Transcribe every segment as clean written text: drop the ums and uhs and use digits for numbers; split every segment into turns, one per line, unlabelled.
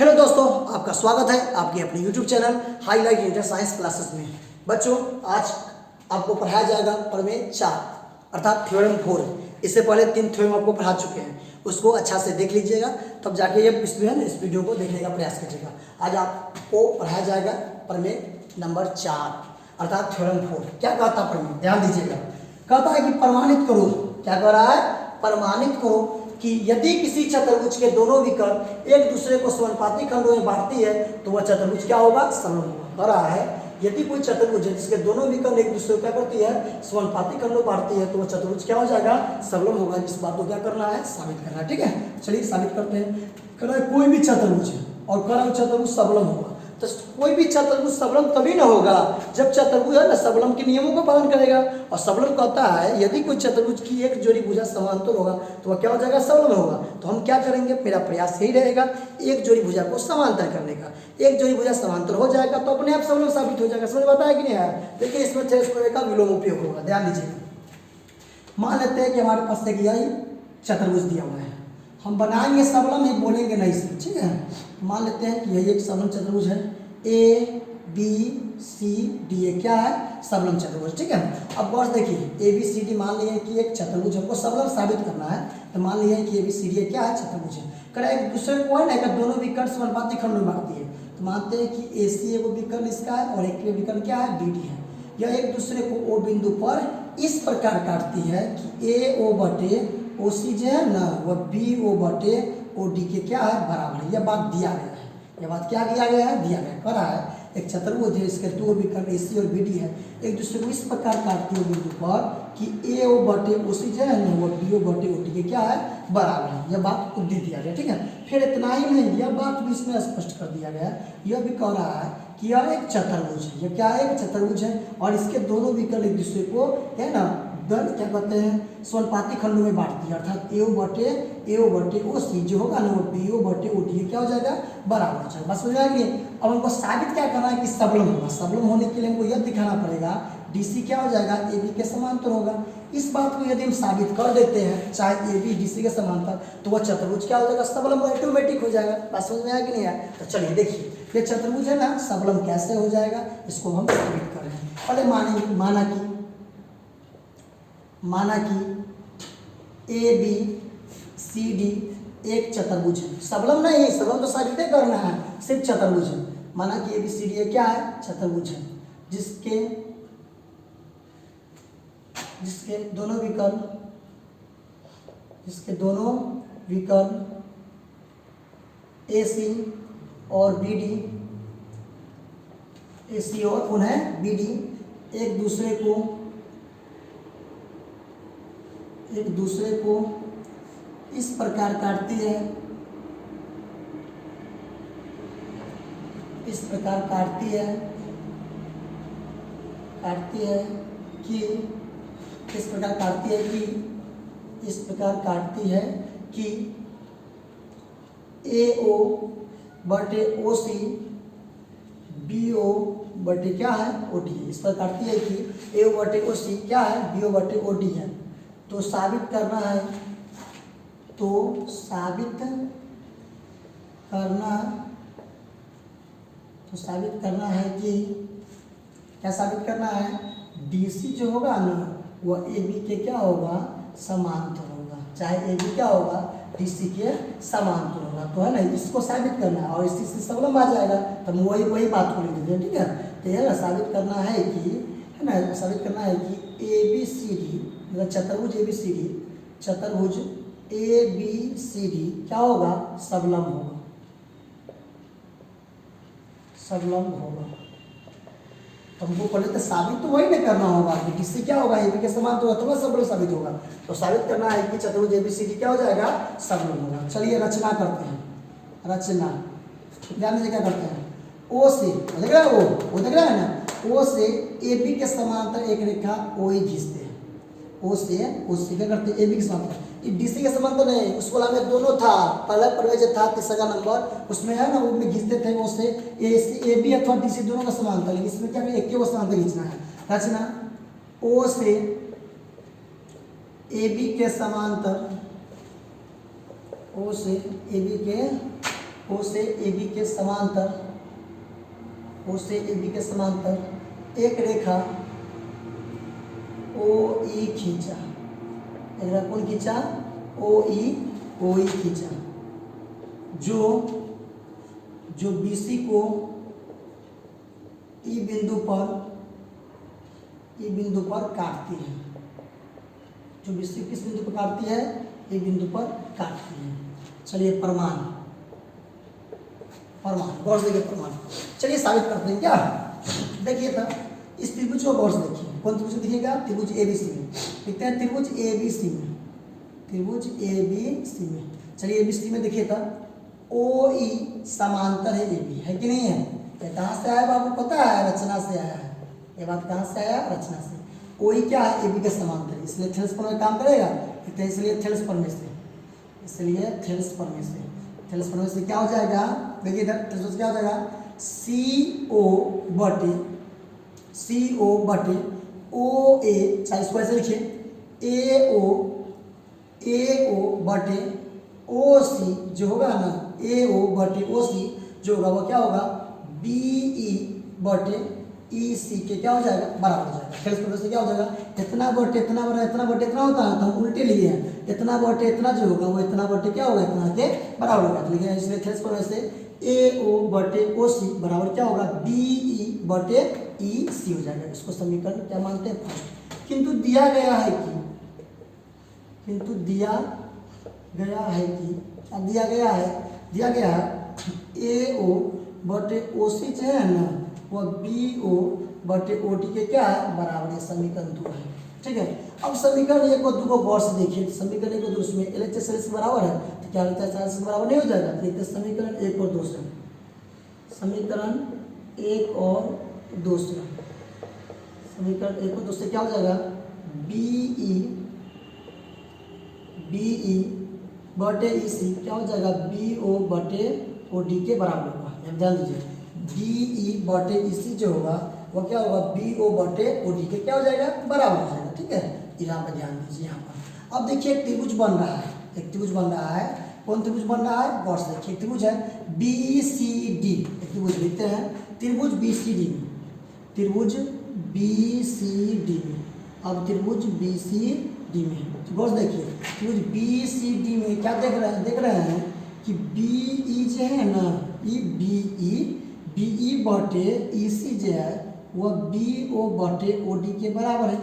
Hello दोस्तों, आपका स्वागत है आपके अपने YouTube channel highlight inter science classes में। बच्चों, आज आपको पढ़ाया जाएगा प्रमेय 4 अर्थात थ्योरम 4। इससे पहले 3 थ्योरम आपको पढ़ा चुके हैं, उसको अच्छा से देख लीजिएगा, तब जाके ये इस वीडियो को देखने का प्रयास कीजिएगा। आज आपको पढ़ाया जाएगा प्रमेय नंबर 4 अर्थात थ्योरम 4। क्या कहता प्रमेय, ध्यान दीजिएगा। कहता है कि प्रमाणित करो, क्या कह रहा है, प्रमाणित करो कि यदि किसी चतुर्भुज के दोनों विकर्ण एक दूसरे को समानुपाती खंडों में बांटती है तो वह चतुर्भुज क्या होगा, समलंब होगा। कह रहा है यदि कोई चतुर्भुज है जिसके दोनों विकर्ण एक दूसरे को क्या करती है, समानुपाती खंडों में बांटती है तो वह चतुर्भुज क्या हो जाएगा, समलंब होगा। इस बात को क्या करना है, साबित करना है। ठीक है, चलिए साबित करते हैं। कह रहा है कोई भी चतुर्भुज है और कह रहा है चतुर्भुज समलंब होगा। तो कोई भी चतुर्भुज समलंब तभी ना होगा जब चतुर्भुज है ना समलंब के नियमों का पालन करेगा। और समलंब कहता है यदि कोई चतुर्भुज की एक जोड़ी भुजा समांतर होगा तो वह क्या हो जाएगा, समलंब होगा। तो हम क्या करेंगे, मेरा प्रयास यही रहेगा एक जोड़ी भुजा को समांतर करने का। एक जोड़ी भुजा समांतर हो जाएगा तो अपने आप समलंब साबित हो जाएगा। समझ में आता है कि नहीं आया। देखिए इसमें थेरेस प्रमेय का विलोम उपयोग होगा, ध्यान दीजिएगा। मान लेते हैं कि हमारे पास एक यही चतुर्भुज दिया हुआ है, हम बनाएंगे समलंब, ही बोलेंगे नहीं से। ठीक है, मान लेते हैं कि यही एक समलंब चतुर्भुज है, ए बी सी डी। ये क्या है, समलंब चतुर्भुज। ठीक है, अब गौर से देखिए, ए बी सी डी मान लिया कि एक चतुर्भुज, हमको समलंब साबित करना है। तो मान लिया कि ए बी सी डी क्या है, चतुर्भुज है। कर एक दूसरे को है ना, दोनों विकर्ण समानुपाती खंड में बांटती है। तो मानते हैं कि ए सी एगो विकर्ण इसका है और एक विकर्ण क्या है, बी डी है। यह एक दूसरे को ओ बिंदु पर इस प्रकार काटती है कि ए ओ बटे ओ सी जो है ना, वह बी ओ बटे ओ डी के क्या है, बराबर है। यह बात दिया गया है, यह बात क्या दिया गया है, दिया गया। कह रहा है एक चतुर्भुज है, इसके दो विकर्ण ए सी और बी डी है, एक दूसरे को इस प्रकार काटती है बिंदु पर कि ए ओ बटे ओ सी जो है ना, वो बी ओ बटे ओ डी के क्या है, बराबर है। यह बात खुद दे दिया गया। ठीक है, फिर इतना ही नहीं, यह बात भी इसमें स्पष्ट कर दिया गया। यह भी कह रहा है कि यह एक चतुर्भुज है, यह क्या है, एक चतुर्भुज है और इसके दोनों विकर्ण एक दूसरे को है ना दल क्या कहते हैं, समानुपाती खंडों में बांटती है। अर्थात ए ओ बटे ओ सी जो होगा ना, वो बी ओ बटे ओ डी क्या हो जाएगा, बराबर हो जाएगा। बस समझ आएगी। अब हमको साबित क्या करना है कि समलंब होगा। समलंब होने के लिए हमको यह दिखाना पड़ेगा डी सी क्या हो जाएगा, ए बी के समांतर होगा। इस बात को यदि हम साबित कर देते हैं, चाहे ए बी डी सी के समांतर, तो वह चतुर्भुज क्या हो जाएगा, समलंब ऑटोमेटिक हो जाएगा। बात समझ में आया कि नहीं आया। तो चलिए देखिए, ये चतुर्भुज है ना, समलंब कैसे हो जाएगा, इसको हम साबित कर रहे हैं। पहले माना कि ए बी सी डी एक चतुर्भुज है। समलंब नहीं, समलंब तो साबित करना है, सिर्फ चतुर्भुज है। माना कि ए बी सी डी क्या है, चतुर्भुज है, जिसके दोनों विकर्ण ए सी और बी डी, ए सी और पुनः बी डी एक दूसरे को इस प्रकार काटती है, कि इस प्रकार काटती है कि ए ओ बटे ओ सी बी ओ बटे क्या है, ओ डी है। इस पर काटती है कि ए ओ बटे ओ सी क्या है, बी ओ बटे ओ डी है। तो साबित करना है कि क्या साबित करना है, डीसी जो होगा ना, वह ए बी के क्या होगा, समांतर होगा। चाहे ए बी क्या होगा, डीसी के समांतर होगा। तो है ना, इसको साबित करना है और इसी से समलंब आ जाएगा। तो वही बात को लिख दीजिए। ठीक है, तो यह साबित करना है कि ए बी सी डी मतलब चतुर्भुज ए बी सी डी क्या होगा, समलंब होगा। तो हमको पहले तो साबित तो वही नहीं करना होगा कि डीसी क्या होगा, ए बी के समांतर होगा, तो समलंब साबित होगा। तो साबित करना है कि चतुर्भुज ए बी सी डी क्या हो जाएगा, समलंब होगा। चलिए रचना करते हैं। ध्यान दीजिए क्या करते हैं, ओ से देख रहा है, वो देख रहा है ना, ओ से ए बी के समांतर एक रेखा ओ ई खींचते हैं। ओ से क्या करते हैं, ए बी के समांतर, डीसी के समांतर नहीं, उस वाला में दोनों था, पहला प्रमेय जो था तीसरा नंबर, उसमें है ना वो में खींचते थे ओ से ए बी अथवा डीसी दोनों का समांतर। लेकिन इसमें क्या एक के समांतर खींचना है। रचना ओ से ए बी के समांतर, ओ से ए बी के ओ से ए बी के समांतर, ओ से ए बी के समांतर एक रेखा ओ ई खींचा, एक रेखा कौन खींचा, ओ ई खींचा, जो BC को ई बिंदु पर काटती है, जो BC किस बिंदु पर काटती है, ई बिंदु पर काटती है। चलिए प्रमाण गौर से देखिए प्रमाण, चलिए साबित करते हैं क्या। देखिए था इस त्रिभुज को गौर से देखिए, कौन त्रिभुज दिखेगा, त्रिभुज ABC में देखते हैं, त्रिभुज ABC में, चलिए ABC में देखिए था OE समांतर है AB, है कि नहीं है। ये कहाँ से आया बाबू, पता है, रचना से आया है। ये बात कहाँ से आया, रचना से। OE क्या है, AB के समांतर, इसलिए थेल्स प्रमेय में काम करेगा, इसलिए थेल्स प्रमेय से क्या हो जाएगा, देखिए इधर थेल्स से क्या हो जाएगा, CO बटे OA, चाहे इसको ऐसे लिखिए, AO बटे OC जो होगा ना, AO बटे OC जो होगा वो क्या होगा, BE बटे EC के क्या हो जाएगा, बराबर हो जाएगा। थेल्स प्रमेय से क्या हो जाएगा, इतना बटे इतना होता है, तो हम उल्टे लिए हैं, इतना बटे इतना जो होगा वो इतना बटे क्या होगा, इतना के बराबर होगा। तो लिखे इसलिए थेल्स प्रमेय से AO बटे OC बराबर क्या होगा, BE बटे EC हो जाएगा। इसको समीकरण क्या मानते हैं, फर्स्ट। किंतु दिया गया है कि AO बटे OC जो है ना, वह BO बटे OD के क्या है, बराबर है। समीकरण 2 है, ठीक है। अब समीकरण 1 और 2 को गौर से देखिए, समीकरण 1 और 2 में LHS के बराबर है, तो क्या LHS के बराबर नहीं हो जाएगा। देखते समीकरण 1 और 2 से, समीकरण 1 और 2 से क्या हो जाएगा, BE बटे EC क्या हो जाएगा, BO बटे OD के बराबर होगा। ध्यान दीजिए, BE बटे EC जो होगा वो क्या होगा, BO बटे OD के क्या हो जाएगा, बराबर हो जाएगा, ठीक है। यहाँ पर ध्यान दीजिए, यहाँ पर अब देखिए एक त्रिभुज बन रहा है, कौन त्रिभुज बन रहा है, गौर से देखिए। त्रिभुज है BCD, एक त्रिभुज लिखते हैं, त्रिभुज BCD में, अब त्रिभुज BCD में गौर से देखिए, त्रिभुज BCD में क्या देख रहे हैं कि BE जो है ना, BE बटे EC जो है वह BO बटे OD के बराबर है।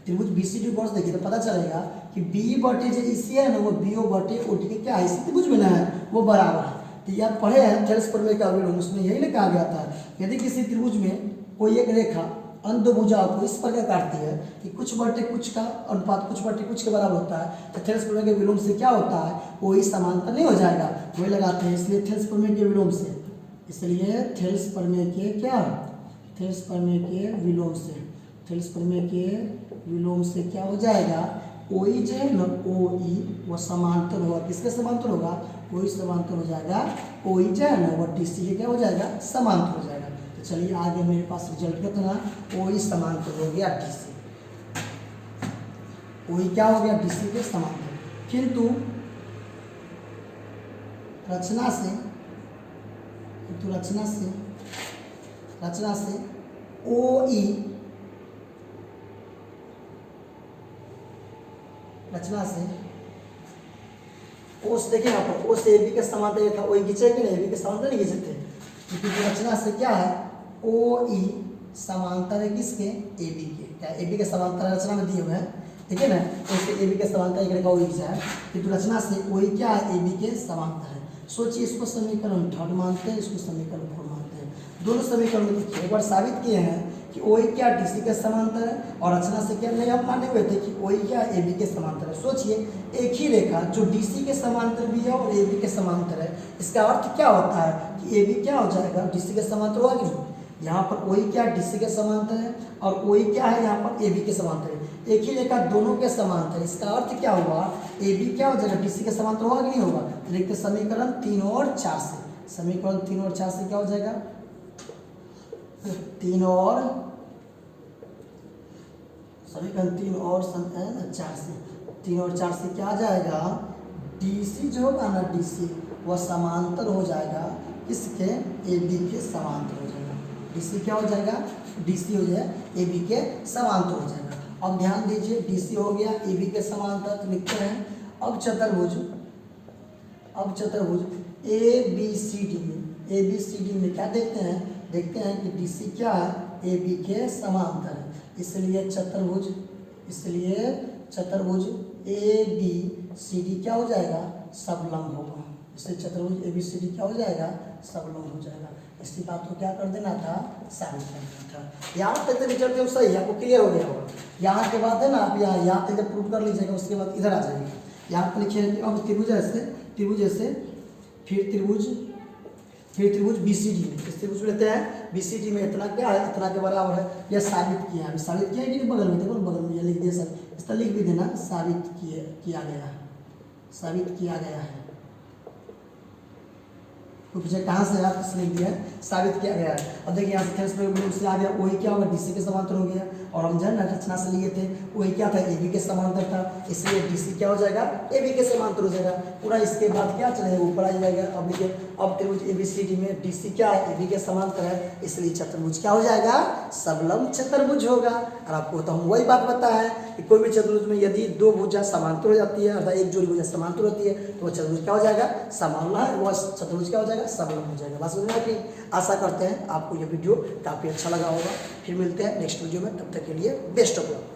त्रिभुज BCD गौर से देखिए तो पता चलेगा कि BE बटे जो EC है ना, वो BO बटे OD के क्या है, इसी त्रिभुज में ना है, वो बराबर है। तो ये आप पढ़े हैं थेल्स प्रमेय का अवलोकन, उसमें यही ना कहा गया था, यदि किसी त्रिभुज में कोई एक रेखा अंध भुजाओं को इस प्रकार काटती है कि कुछ बटे कुछ का अनुपात कुछ बटे कुछ के बराबर होता है, तो थेल्स प्रमेय के विलोम से क्या होता है, वही समांतर नहीं हो जाएगा, वही लगाते हैं। इसलिए थेल्स प्रमेय के विलोम से, थेल्स प्रमेय के विलोम से क्या हो जाएगा, OE जो है ना, OE वो समांतर होगा, किसके समांतर होगा, OE समांतर हो जाएगा, OE जो है ना वो DC के क्या हो जाएगा, समांतर हो जाएगा। तो चलिए आगे मेरे पास रिजल्ट कितना, OE समांतर हो गया DC, OE क्या हो गया, DC के समांतर। किंतु रचना से OE O से देखिए यहाँ पर, O से AB के समांतर था, OE खींचे कि नहीं, AB के समांतर नहीं खींचते, क्योंकि रचना से क्या है, OE समांतर है किसके, AB के, क्या AB के समांतर रचना में दिए हुए हैं, ठीक है ना। उसके AB के समांतर एक रेखा OE खींचा है, किंतु रचना से OE क्या है, AB के समांतर है। सोचिए, इसको समीकरण 3 मानते हैं, इसको समीकरण 4 मानते हैं। दोनों समीकरण में देखिए, एक बार साबित किए हैं कि OE क्या DC के समांतर है, और रचना से क्या नहीं हम माने हुए थे कि OE क्या AB के समांतर है। सोचिए, एक ही रेखा जो DC के समांतर भी है और AB के समांतर है, इसका अर्थ क्या होता है कि AB क्या हो जाएगा, DC के समांतर होगा कि नहीं। यहाँ पर OE क्या DC के समांतर है और OE क्या है यहाँ पर AB के समांतर है, एक ही रेखा दोनों के समांतर है, इसका अर्थ क्या हुआ, AB क्या हो जाएगा, DC के समांतर होगा कि नहीं होगा। देखते समीकरण 3 और 4 से, समीकरण 3 और 4 से क्या हो जाएगा, 3 और 4 से क्या आ जाएगा, DC जो होगा ना, DC वह समांतर हो जाएगा किसके, ए बी के समांतर हो जाएगा। DC क्या हो जाएगा, DC हो जाए ए बी के समांतर हो जाएगा। अब ध्यान दीजिए DC हो गया ए बी के समांतर, तो लिखते हैं अब चतुर्भुज ए बी सी डी में क्या देखते हैं कि DC क्या है, ए बी के समांतर है, इसलिए चतुर्भुज ए बी सी डी क्या हो जाएगा, सबलंब होगा। इसलिए चतुर्भुज ए बी सी डी क्या हो जाएगा, सबलंब हो जाएगा। इसी बात को क्या कर देना था, साबित कर देना था। यहाँ तक तो चलते हो सही, आपको क्लियर हो गया होगा। यहाँ के बाद है ना, आप यहाँ तक जब प्रूव कर लीजिएगा, उसके बाद इधर आ जाएगा। यहाँ पर लिखिए अब त्रिभुज ऐसे फिर त्रिभुज BCD में, इस त्रिभुज लेते हैं BCD में इतना क्या है, इतना के बराबर है। यह साबित किया है, कि नहीं, बगल में देखो, बगल में यह लिख दिया सर, इस तरह लिख भी देना, साबित किया गया है। तो पूछे कहाँ से आप लिख दिया है, साबित किया गया है। अब देखिए यहाँ से आ गया, वही क्या होगा, DC के समांतर हो गया। और हम जो है ना रचना से लिए थे, वही क्या था, AB के समांतर था, इसलिए DC क्या हो जाएगा, AB के समांतर हो जाएगा। पूरा इसके बाद क्या चलेगा, ऊपर आ जाएगा। अब देखिए अब त्रिभुज ABCD में DC क्या है, AB के समांतर है, इसलिए चतुर्भुज क्या हो जाएगा, सबलंब चतुर्भुज होगा। और आपको तो हम वही बात बताया है कि कोई भी चतुर्भुज में यदि दो भुजा समांतर हो जाती है, अर्थात एक जोड़ी भुजा समांतर होती है, तो वह चतुर्भुज क्या हो जाएगा, वह चतुर्भुज क्या हो जाएगा, सबलंब हो जाएगा। बस समझ में। आशा करते हैं आपको यह वीडियो काफ़ी अच्छा लगा होगा। फिर मिलते हैं नेक्स्ट वीडियो में, तब तक के लिए बेस्ट ऑफ लक।